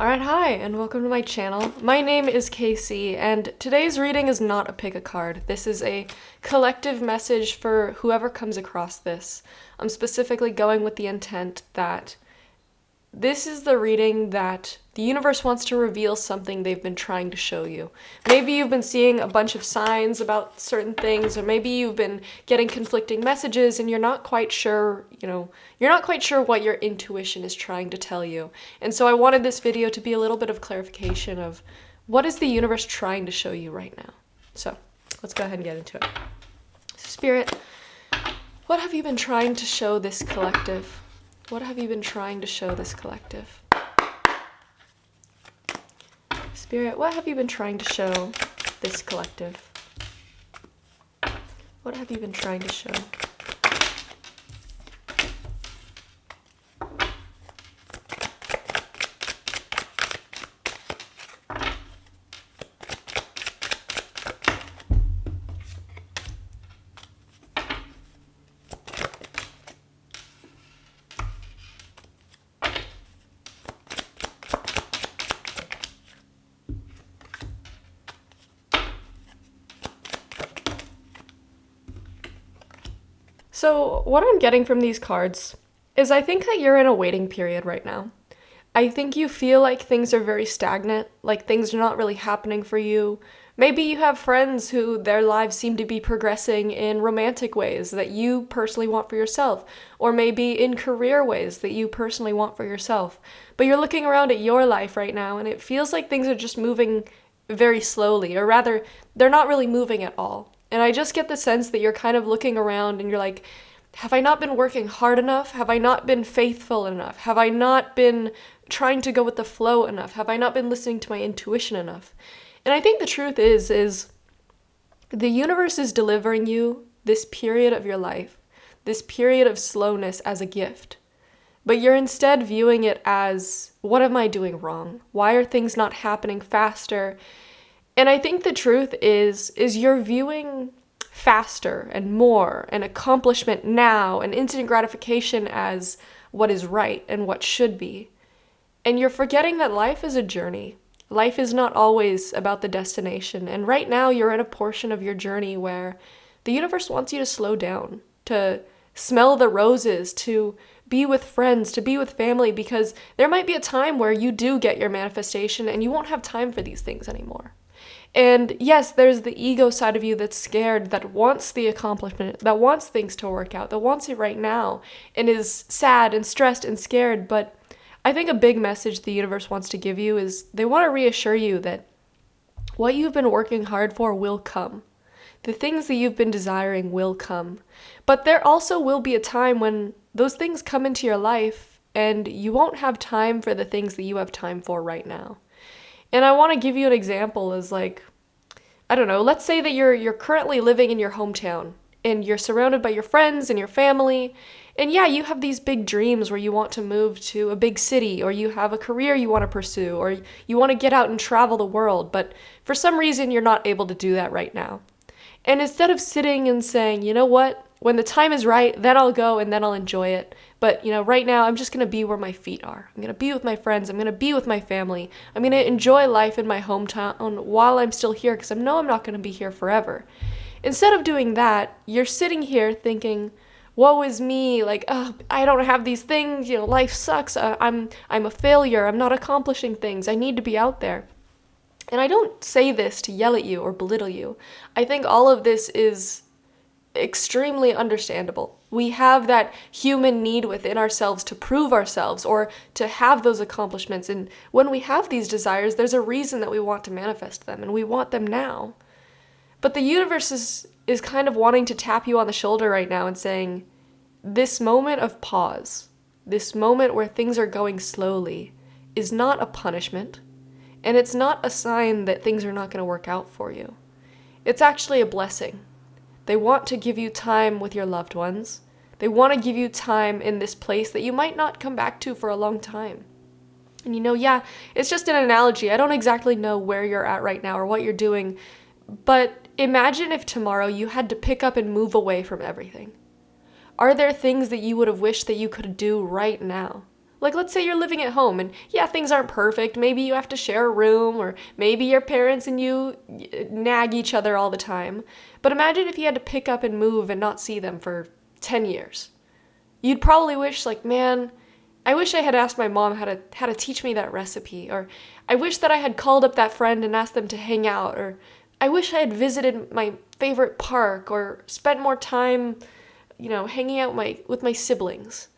Alright, hi, and welcome to my channel. My name is Casey, and today's reading is not a pick a card. This is a collective message for whoever comes across this. I'm specifically going with the intent that this is the reading that the universe wants to reveal something they've been trying to show you. Maybe you've been seeing a bunch of signs about certain things, or maybe you've been getting conflicting messages and you're not quite sure, what your intuition is trying to tell you. And so I wanted this video to be a little bit of clarification of what is the universe trying to show you right now. So let's go ahead and get into it. Spirit, what have you been trying to show this collective? What have you been trying to show this collective? Spirit, what have you been trying to show this collective? What have you been trying to show? So what I'm getting from these cards is I think that you're in a waiting period right now. I think you feel like things are very stagnant, like things are not really happening for you. Maybe you have friends who their lives seem to be progressing in romantic ways that you personally want for yourself, or maybe in career ways that you personally want for yourself. But you're looking around at your life right now and it feels like things are just moving very slowly, or rather, they're not really moving at all. And I just get the sense that you're kind of looking around and you're like, have I not been working hard enough? Have I not been faithful enough? Have I not been trying to go with the flow enough? Have I not been listening to my intuition enough? And I think the truth is the universe is delivering you this period of your life, this period of slowness as a gift. But you're instead viewing it as, what am I doing wrong? Why are things not happening faster? And I think the truth is you're viewing faster and more and accomplishment now and instant gratification as what is right and what should be. And you're forgetting that life is a journey. Life is not always about the destination. And right now you're in a portion of your journey where the universe wants you to slow down, to smell the roses, to be with friends, to be with family, because there might be a time where you do get your manifestation and you won't have time for these things anymore. And yes, there's the ego side of you that's scared, that wants the accomplishment, that wants things to work out, that wants it right now, and is sad and stressed and scared. But I think a big message the universe wants to give you is they want to reassure you that what you've been working hard for will come. The things that you've been desiring will come. But there also will be a time when those things come into your life and you won't have time for the things that you have time for right now. And I want to give you an example as let's say that you're currently living in your hometown and you're surrounded by your friends and your family. And yeah, you have these big dreams where you want to move to a big city, or you have a career you want to pursue, or you want to get out and travel the world. But for some reason, you're not able to do that right now. And instead of sitting and saying, you know what, when the time is right, then I'll go and then I'll enjoy it. But, right now I'm just going to be where my feet are. I'm going to be with my friends. I'm going to be with my family. I'm going to enjoy life in my hometown while I'm still here, because I know I'm not going to be here forever. Instead of doing that, you're sitting here thinking, woe is me, like, oh, I don't have these things, life sucks. I'm a failure. I'm not accomplishing things. I need to be out there. And I don't say this to yell at you or belittle you. I think all of this is extremely understandable. We have that human need within ourselves to prove ourselves or to have those accomplishments. And when we have these desires, there's a reason that we want to manifest them, and we want them now. But the universe is kind of wanting to tap you on the shoulder right now and saying, this moment of pause, this moment where things are going slowly, is not a punishment. And it's not a sign that things are not going to work out for you. It's actually a blessing. They want to give you time with your loved ones. They want to give you time in this place that you might not come back to for a long time. And it's just an analogy. I don't exactly know where you're at right now or what you're doing, but imagine if tomorrow you had to pick up and move away from everything. Are there things that you would have wished that you could do right now? Like, let's say you're living at home and yeah, things aren't perfect. Maybe you have to share a room, or maybe your parents and you nag each other all the time. But imagine if you had to pick up and move and not see them for 10 years. You'd probably wish, like, man, I wish I had asked my mom how to teach me that recipe, or I wish that I had called up that friend and asked them to hang out, or I wish I had visited my favorite park or spent more time, hanging out with my siblings.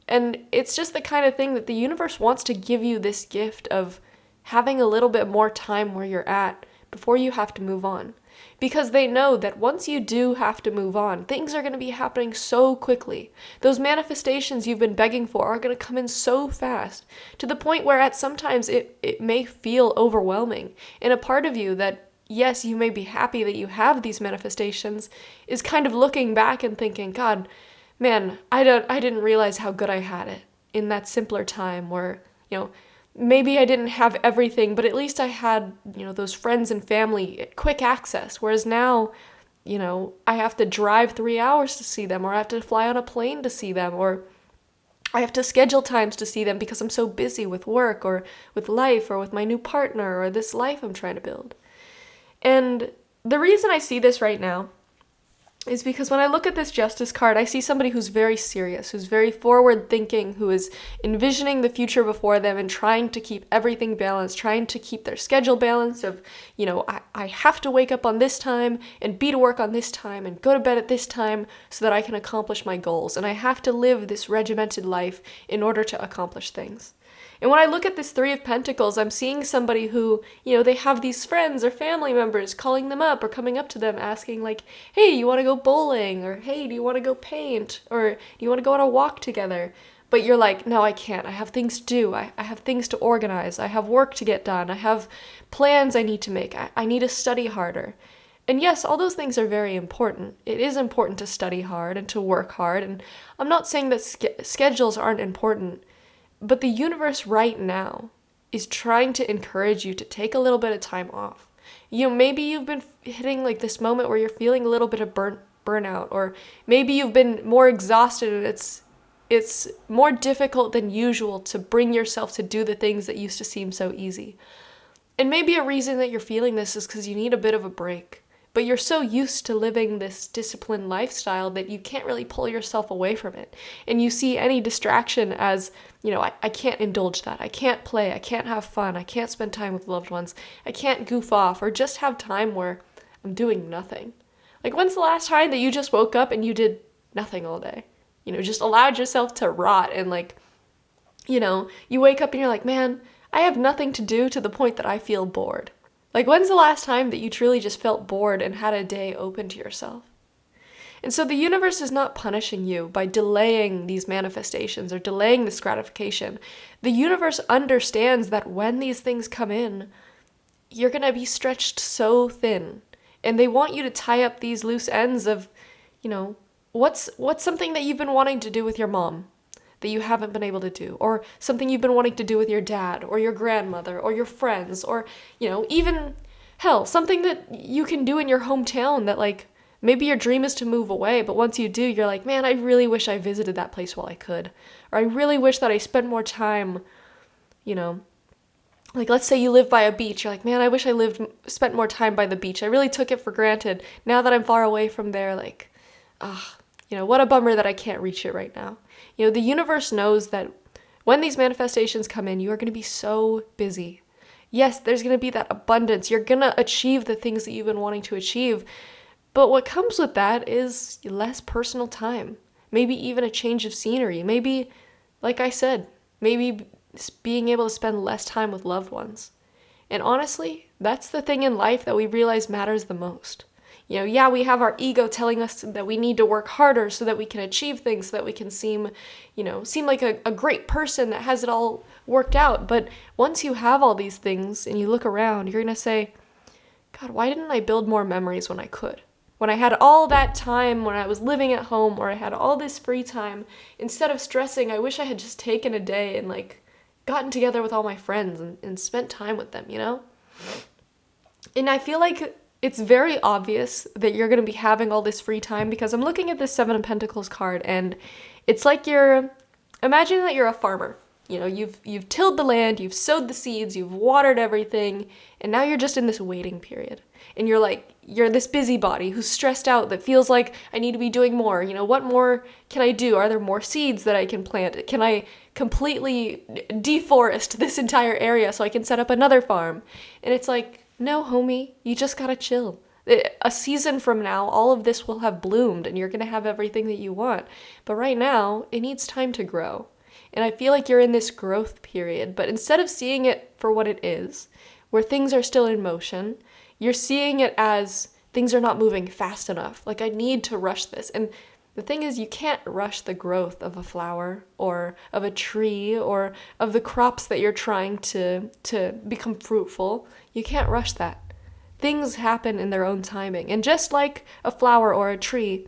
And it's just the kind of thing that the universe wants to give you this gift of having a little bit more time where you're at before you have to move on. Because they know that once you do have to move on, things are going to be happening so quickly. Those manifestations you've been begging for are going to come in so fast, to the point where at sometimes it may feel overwhelming. And a part of you that, yes, you may be happy that you have these manifestations, is kind of looking back and thinking, God, man, I didn't realize how good I had it in that simpler time where, maybe I didn't have everything, but at least I had, those friends and family, quick access. Whereas now, I have to drive 3 hours to see them, or I have to fly on a plane to see them, or I have to schedule times to see them because I'm so busy with work or with life or with my new partner or this life I'm trying to build. And the reason I see this right now is because when I look at this Justice card, I see somebody who's very serious, who's very forward-thinking, who is envisioning the future before them and trying to keep everything balanced, trying to keep their schedule balanced of, I have to wake up on this time and be to work on this time and go to bed at this time so that I can accomplish my goals. And I have to live this regimented life in order to accomplish things. And when I look at this Three of Pentacles, I'm seeing somebody who, they have these friends or family members calling them up or coming up to them asking like, hey, you want to go bowling? Or hey, do you want to go paint? Or do you want to go on a walk together? But you're like, no, I can't. I have things to do. I have things to organize. I have work to get done. I have plans I need to make. I need to study harder. And yes, all those things are very important. It is important to study hard and to work hard. And I'm not saying that schedules aren't important. But the universe right now is trying to encourage you to take a little bit of time off. Maybe you've been hitting like this moment where you're feeling a little bit of burnout, or maybe you've been more exhausted and it's more difficult than usual to bring yourself to do the things that used to seem so easy. And maybe a reason that you're feeling this is because you need a bit of a break. But you're so used to living this disciplined lifestyle that you can't really pull yourself away from it. And you see any distraction as, I can't indulge that. I can't play. I can't have fun. I can't spend time with loved ones. I can't goof off or just have time where I'm doing nothing. Like, when's the last time that you just woke up and you did nothing all day? Just allowed yourself to rot and you wake up and you're like, man, I have nothing to do, to the point that I feel bored. Like, when's the last time that you truly just felt bored and had a day open to yourself? And so the universe is not punishing you by delaying these manifestations or delaying this gratification. The universe understands that when these things come in, you're going to be stretched so thin. And they want you to tie up these loose ends of, what's something that you've been wanting to do with your mom that you haven't been able to do, or something you've been wanting to do with your dad or your grandmother or your friends, or, even, hell, something that you can do in your hometown that, like, maybe your dream is to move away, but once you do, you're like, man, I really wish I visited that place while I could. Or I really wish that I spent more time, like, let's say you live by a beach. You're like, man, I wish I spent more time by the beach. I really took it for granted. Now that I'm far away from there, like, what a bummer that I can't reach it right now. The universe knows that when these manifestations come in, you are going to be so busy. Yes, there's going to be that abundance. You're going to achieve the things that you've been wanting to achieve. But what comes with that is less personal time. Maybe even a change of scenery. Maybe, like I said, maybe being able to spend less time with loved ones. And honestly, that's the thing in life that we realize matters the most. Yeah, we have our ego telling us that we need to work harder so that we can achieve things, so that we can seem like a great person that has it all worked out. But once you have all these things and you look around, you're going to say, God, why didn't I build more memories when I could? When I had all that time, when I was living at home, or I had all this free time, instead of stressing, I wish I had just taken a day and gotten together with all my friends and spent time with them, And I feel like it's very obvious that you're going to be having all this free time, because I'm looking at this Seven of Pentacles card, and it's like imagine that you're a farmer, you've tilled the land, you've sowed the seeds, you've watered everything, and now you're just in this waiting period. And you're this busybody who's stressed out that feels like I need to be doing more. What more can I do? Are there more seeds that I can plant? Can I completely deforest this entire area so I can set up another farm? And it's like, no, homie, you just gotta chill. A season from now, all of this will have bloomed and you're gonna have everything that you want. But right now, it needs time to grow. And I feel like you're in this growth period, but instead of seeing it for what it is, where things are still in motion, you're seeing it as things are not moving fast enough. Like, I need to rush this. And the thing is, you can't rush the growth of a flower or of a tree or of the crops that you're trying to become fruitful. You can't rush that. Things happen in their own timing. And just like a flower or a tree,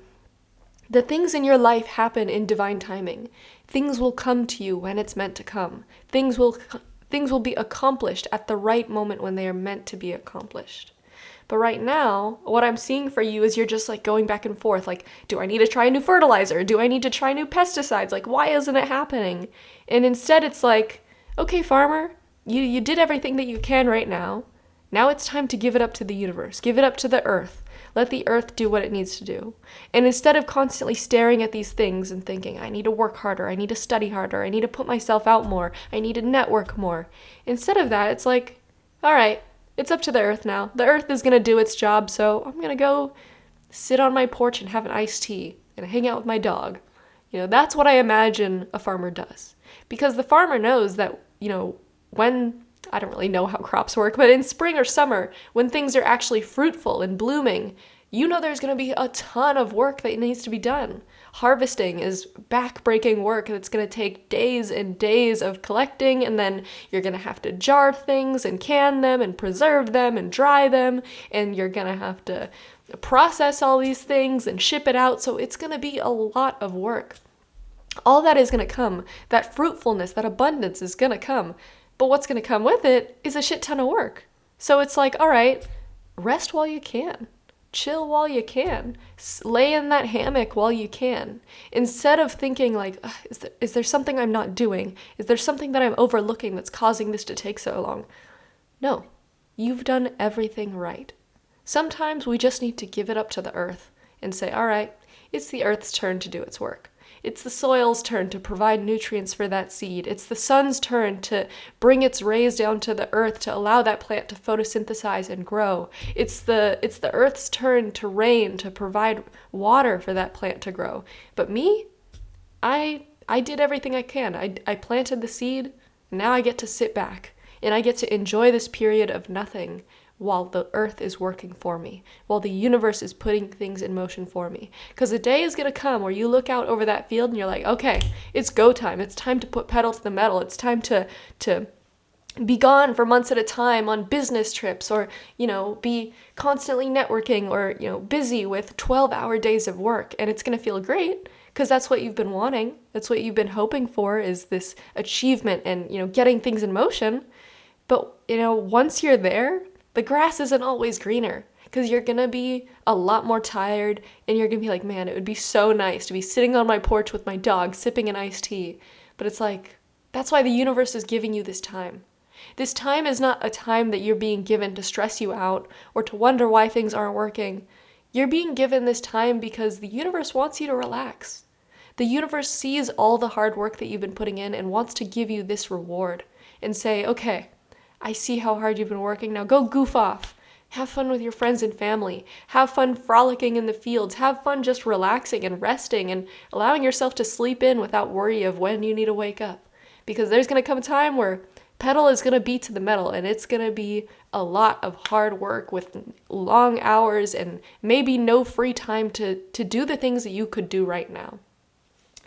the things in your life happen in divine timing. Things will come to you when it's meant to come. Things will be accomplished at the right moment when they are meant to be accomplished. But right now, what I'm seeing for you is you're just like going back and forth. Like, do I need to try a new fertilizer? Do I need to try new pesticides? Like, why isn't it happening? And instead it's like, okay, farmer, you did everything that you can right now. Now it's time to give it up to the universe. Give it up to the earth. Let the earth do what it needs to do. And instead of constantly staring at these things and thinking, I need to work harder, I need to study harder, I need to put myself out more, I need to network more. Instead of that, it's like, all right, it's up to the earth now. The earth is going to do its job, so I'm going to go sit on my porch and have an iced tea and hang out with my dog. That's what I imagine a farmer does. Because the farmer knows that, when, I don't really know how crops work, but in spring or summer, when things are actually fruitful and blooming, there's going to be a ton of work that needs to be done. Harvesting is back-breaking work that's going to take days and days of collecting, and then you're going to have to jar things and can them and preserve them and dry them, and you're going to have to process all these things and ship it out, so it's going to be a lot of work. All that is going to come, that fruitfulness, that abundance is going to come, but what's going to come with it is a shit ton of work. So it's like, all right, rest while you can. Chill while you can. Lay in that hammock while you can. Instead of thinking like, is there something I'm not doing? Is there something that I'm overlooking that's causing this to take so long? No, you've done everything right. Sometimes we just need to give it up to the earth and say, all right, it's the earth's turn to do its work. It's the soil's turn to provide nutrients for that seed. It's the sun's turn to bring its rays down to the earth to allow that plant to photosynthesize and grow. It's the earth's turn to rain, to provide water for that plant to grow. But me, I did everything I can. I planted the seed, and now I get to sit back, and I get to enjoy this period of nothing while the earth is working for me, while the universe is putting things in motion for me. Because a day is going to come where you look out over that field and you're like, okay, it's go time. It's time to put pedal to the metal. It's time to be gone for months at a time on business trips, or, be constantly networking, or, busy with 12-hour days of work. And it's going to feel great because that's what you've been wanting. That's what you've been hoping for, is this achievement and, getting things in motion. But, once you're there, the grass isn't always greener, because you're going to be a lot more tired, and you're going to be like, man, it would be so nice to be sitting on my porch with my dog, sipping an iced tea. But it's like, that's why the universe is giving you this time. This time is not a time that you're being given to stress you out or to wonder why things aren't working. You're being given this time because the universe wants you to relax. The universe sees all the hard work that you've been putting in and wants to give you this reward and say, okay, I see how hard you've been working. Now go goof off. Have fun with your friends and family. Have fun frolicking in the fields. Have fun just relaxing and resting and allowing yourself to sleep in without worry of when you need to wake up. Because there's going to come a time where pedal is going to be to the metal, and it's going to be a lot of hard work with long hours and maybe no free time to do the things that you could do right now.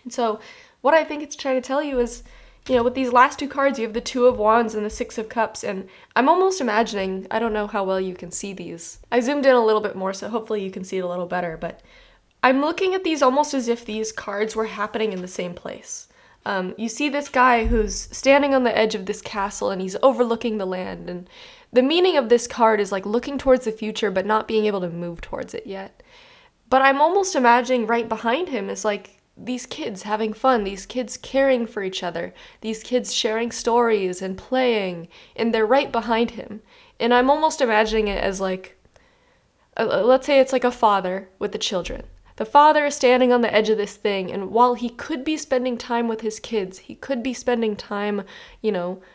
And so what I think it's trying to tell you is, with these last two cards, you have the Two of Wands and the Six of Cups, and I'm almost imagining, I don't know how well you can see these. I zoomed in a little bit more, so hopefully you can see it a little better, but I'm looking at these almost as if these cards were happening in the same place. You see this guy who's standing on the edge of this castle, and he's overlooking the land, and the meaning of this card is like looking towards the future, but not being able to move towards it yet. But I'm almost imagining right behind him is like these kids having fun, these kids caring for each other, these kids sharing stories and playing, and they're right behind him. And I'm almost imagining it as like, let's say it's like a father with the children. The father is standing on the edge of this thing, and while he could be spending time with his kids, he could be spending time,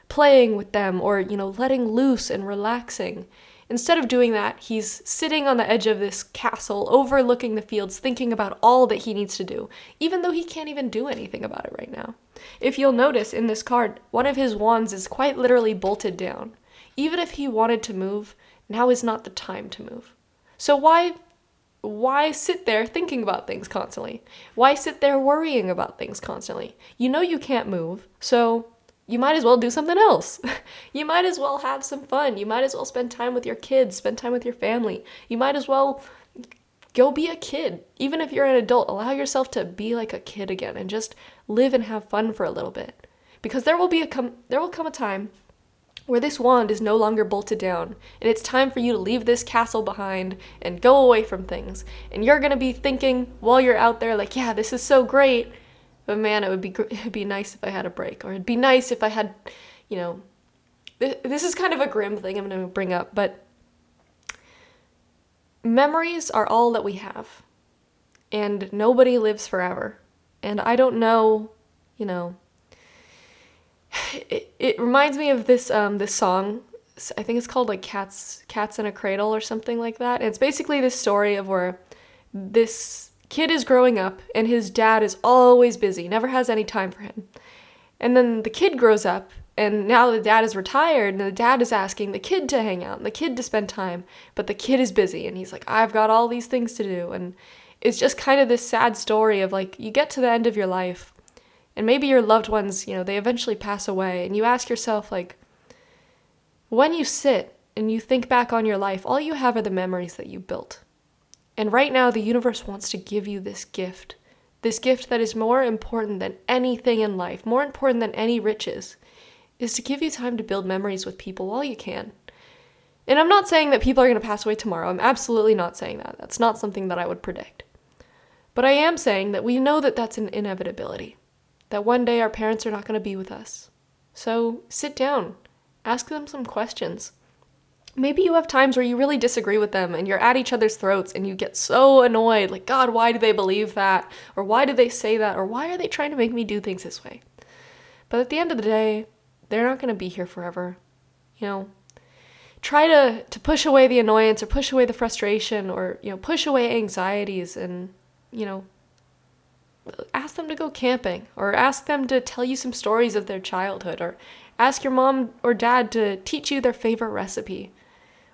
playing with them or, letting loose and relaxing. Instead of doing that, he's sitting on the edge of this castle, overlooking the fields, thinking about all that he needs to do, even though he can't even do anything about it right now. If you'll notice in this card, one of his wands is quite literally bolted down. Even if he wanted to move, now is not the time to move. So why sit there thinking about things constantly? Why sit there worrying about things constantly? You know you can't move, so you might as well do something else. You might as well have some fun. You might as well spend time with your kids, spend time with your family. You might as well go be a kid. Even if you're an adult, allow yourself to be like a kid again and just live and have fun for a little bit. Because there will come a time where this wand is no longer bolted down, and it's time for you to leave this castle behind and go away from things. And you're going to be thinking while you're out there like, yeah, this is so great, but man, it'd be nice if I had a break, or it'd be nice if I had, this is kind of a grim thing I'm going to bring up, but memories are all that we have, and nobody lives forever. And I don't know, it reminds me of this song. I think it's called like Cats in a Cradle or something like that. And it's basically this story of where this kid is growing up and his dad is always busy, never has any time for him. And then the kid grows up and now the dad is retired and the dad is asking the kid to hang out and the kid to spend time, but the kid is busy and he's like, I've got all these things to do. And it's just kind of this sad story of like, you get to the end of your life and maybe your loved ones, they eventually pass away, and you ask yourself, like, when you sit and you think back on your life, all you have are the memories that you built. And right now, the universe wants to give you this gift that is more important than anything in life, more important than any riches, is to give you time to build memories with people while you can. And I'm not saying that people are going to pass away tomorrow. I'm absolutely not saying that. That's not something that I would predict. But I am saying that we know that that's an inevitability. That one day our parents are not going to be with us. So sit down, ask them some questions. Maybe you have times where you really disagree with them and you're at each other's throats and you get so annoyed, like, God, why do they believe that? Or why do they say that? Or why are they trying to make me do things this way? But at the end of the day, they're not going to be here forever. Try to push away the annoyance or push away the frustration or, push away anxieties and, ask them to go camping, or ask them to tell you some stories of their childhood, or ask your mom or dad to teach you their favorite recipe.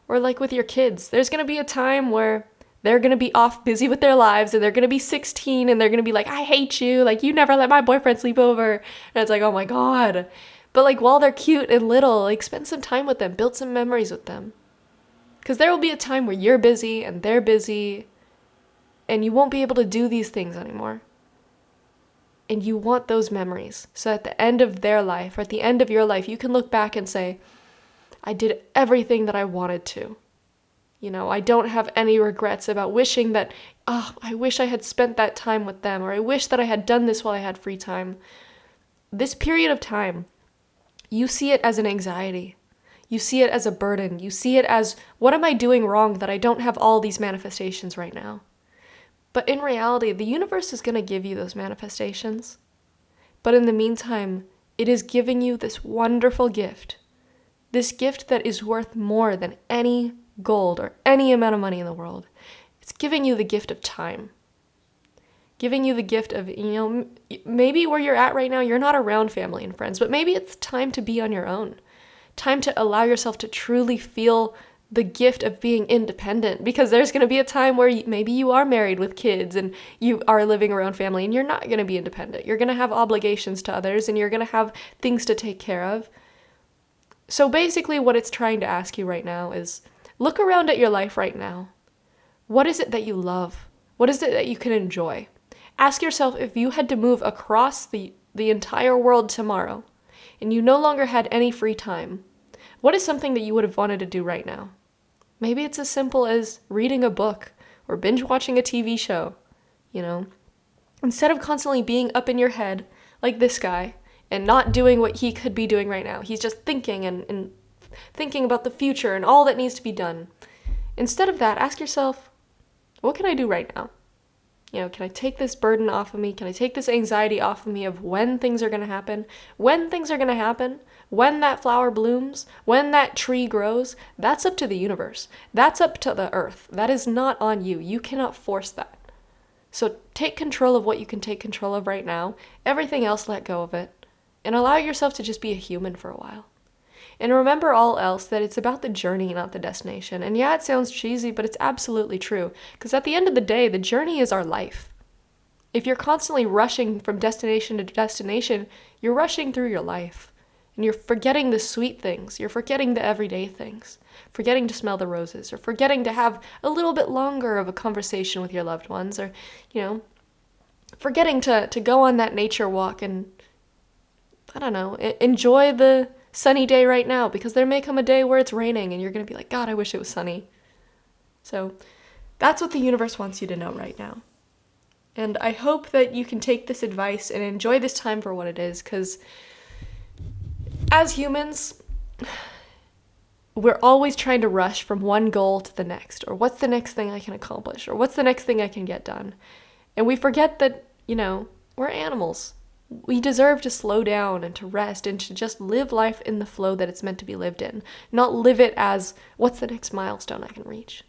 Or like with your kids, there's going to be a time where they're going to be off busy with their lives and they're going to be 16 and they're going to be like, I hate you, like you never let my boyfriend sleep over. And it's like, oh my God. But like while they're cute and little, like spend some time with them, build some memories with them. Because there will be a time where you're busy and they're busy and you won't be able to do these things anymore. And you want those memories. So at the end of their life, or at the end of your life, you can look back and say, I did everything that I wanted to. I don't have any regrets about wishing that, I wish I had spent that time with them, or I wish that I had done this while I had free time. This period of time, you see it as an anxiety. You see it as a burden. You see it as, what am I doing wrong that I don't have all these manifestations right now? But in reality, the universe is going to give you those manifestations. But in the meantime, it is giving you this wonderful gift. This gift that is worth more than any gold or any amount of money in the world. It's giving you the gift of time. Giving you the gift of, maybe where you're at right now, you're not around family and friends, but maybe it's time to be on your own. Time to allow yourself to truly feel the gift of being independent, because there's going to be a time where maybe you are married with kids and you are living around family and you're not going to be independent. You're going to have obligations to others and you're going to have things to take care of. So basically what it's trying to ask you right now is, look around at your life right now. What is it that you love? What is it that you can enjoy? Ask yourself, if you had to move across the entire world tomorrow and you no longer had any free time, what is something that you would have wanted to do right now? Maybe it's as simple as reading a book or binge watching a TV show, Instead of constantly being up in your head like this guy and not doing what he could be doing right now, he's just thinking and thinking about the future and all that needs to be done. Instead of that, ask yourself, what can I do right now? Can I take this burden off of me? Can I take this anxiety off of me of when things are going to happen? When things are going to happen, when that flower blooms, when that tree grows, that's up to the universe. That's up to the earth. That is not on you. You cannot force that. So take control of what you can take control of right now. Everything else, let go of it. And allow yourself to just be a human for a while. And remember all else that it's about the journey, not the destination. And yeah, it sounds cheesy, but it's absolutely true. Because at the end of the day, the journey is our life. If you're constantly rushing from destination to destination, you're rushing through your life. And you're forgetting the sweet things. You're forgetting the everyday things. Forgetting to smell the roses. Or forgetting to have a little bit longer of a conversation with your loved ones. Or, forgetting to go on that nature walk and, enjoy the sunny day right now, because there may come a day where it's raining and you're going to be like, God, I wish it was sunny. So that's what the universe wants you to know right now. And I hope that you can take this advice and enjoy this time for what it is, because as humans, we're always trying to rush from one goal to the next, or what's the next thing I can accomplish, or what's the next thing I can get done. And we forget that, we're animals. We deserve to slow down and to rest and to just live life in the flow that it's meant to be lived in, not live it as, what's the next milestone I can reach?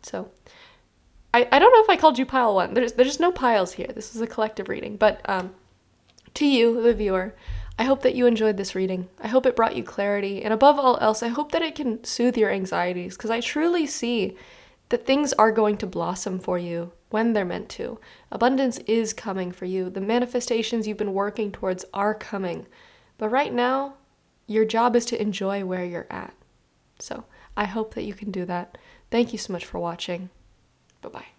So I don't know if I called you pile one. There's no piles here. This is a collective reading. But to you, the viewer, I hope that you enjoyed this reading. I hope it brought you clarity. And above all else, I hope that it can soothe your anxieties, because I truly see that things are going to blossom for you when they're meant to. Abundance is coming for you. The manifestations you've been working towards are coming. But right now, your job is to enjoy where you're at. So I hope that you can do that. Thank you so much for watching. Bye-bye.